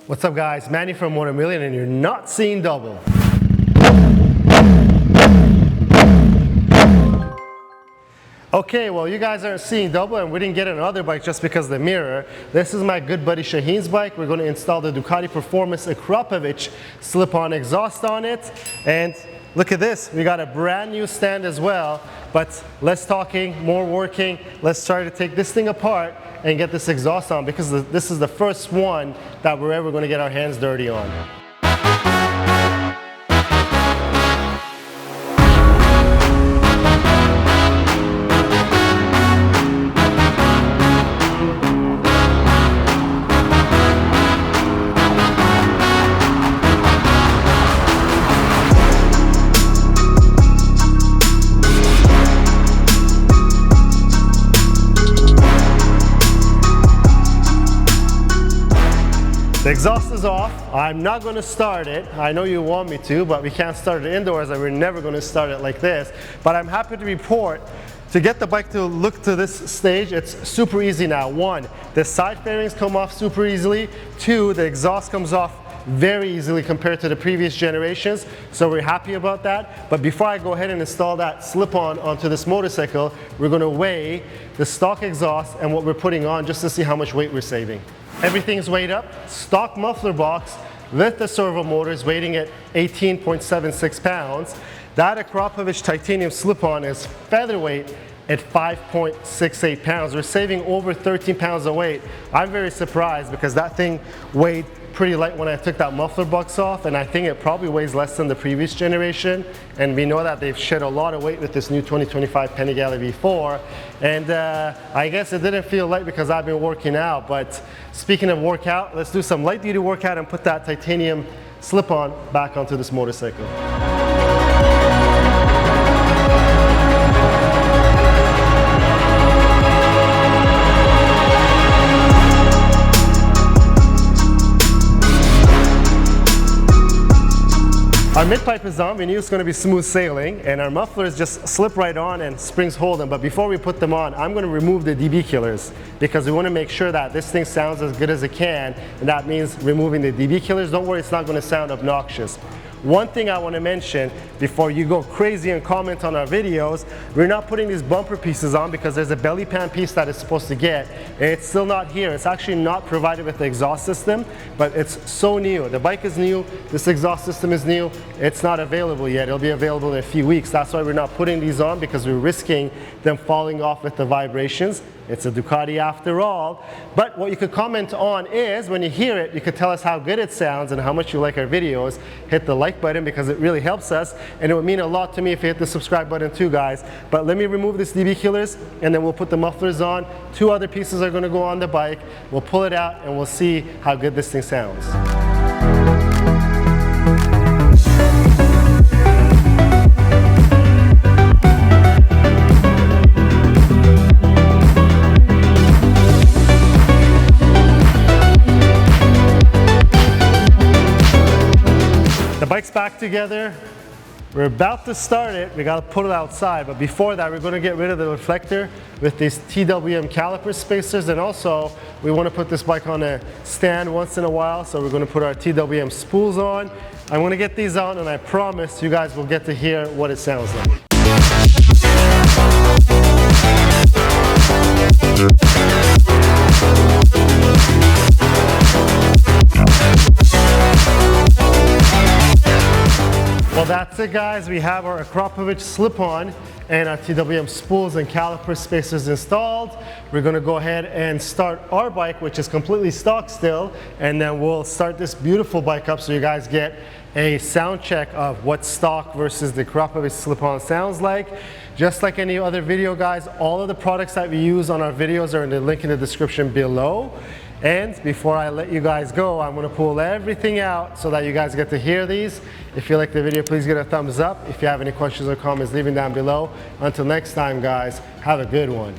What's up guys, Manny from Motor Million, and you're not seeing double. Okay, well you guys aren't seeing double, and we didn't get another bike just because of the mirror. This is my good buddy Shaheen's bike. We're going to install the Ducati Performance Akrapovic Slip-On Exhaust on it. And look at this, we got a brand new stand as well. But less talking, more working. Let's try to take this thing apart and get this exhaust on, because this is the first one that we're ever going to get our hands dirty on. The exhaust is off. I'm not going to start it. I know you want me to, but we can't start it indoors, and we're never going to start it like this. But I'm happy to report, to get the bike to look to this stage, it's super easy now. One, the side fairings come off super easily. Two, the exhaust comes off very easily compared to the previous generations, so we're happy about that. But before I go ahead and install that slip-on onto this motorcycle, we're going to weigh the stock exhaust and what we're putting on, just to see how much weight we're saving. Everything's weighed up. Stock muffler box with the servo motor is weighing at 18.76 pounds. That Akrapovic Titanium Slip-On is featherweight at 5.68 pounds. We're saving over 13 pounds of weight. I'm very surprised, because that thing weighed pretty light when I took that muffler box off, and I think it probably weighs less than the previous generation. And we know that they've shed a lot of weight with this new 2025 Panigale V4. And I guess it didn't feel light because I've been working out. But speaking of workout, let's do some light duty workout and put that titanium slip-on back onto this motorcycle. Our mid-pipe is on. We knew it's going to be smooth sailing, and our mufflers just slip right on and springs hold them. But before we put them on, I'm going to remove the dB killers, because we want to make sure that this thing sounds as good as it can, and that means removing the dB killers. Don't worry, it's not going to sound obnoxious. One thing I want to mention before you go crazy and comment on our videos, we're not putting these bumper pieces on because there's a belly pan piece that it's supposed to get, and it's still not here. It's actually not provided with the exhaust system, but it's so new. The bike is new, this exhaust system is new, it's not available yet. It'll be available in a few weeks. That's why we're not putting these on, because we're risking them falling off with the vibrations. It's a Ducati after all. But what you could comment on is, when you hear it, you could tell us how good it sounds and how much you like our videos. Hit the like button, because it really helps us, and it would mean a lot to me if you hit the subscribe button too, guys. But let me remove this dB killers, and then we'll put the mufflers on. Two other pieces are going to go on the bike. We'll pull it out and we'll see how good this thing sounds. The bike's back together. We're about to start it. We got to put it outside, but before that, we're going to get rid of the reflector with these TWM caliper spacers, and also we want to put this bike on a stand once in a while, so we're going to put our TWM spools on. I'm going to get these on, and I promise you guys will get to hear what it sounds like. Well, that's it guys. We have our Akrapovic slip-on and our TWM spools and caliper spacers installed. We're going to go ahead and start our bike, which is completely stock still, and then we'll start this beautiful bike up so you guys get a sound check of what stock versus the Akrapovic slip-on sounds like. Just like any other video, guys, all of the products that we use on our videos are in the link in the description below. And before I let you guys go, I'm going to pull everything out so that you guys get to hear these. If you like the video, please give it a thumbs up. If you have any questions or comments, leave them down below. Until next time, guys, have a good one.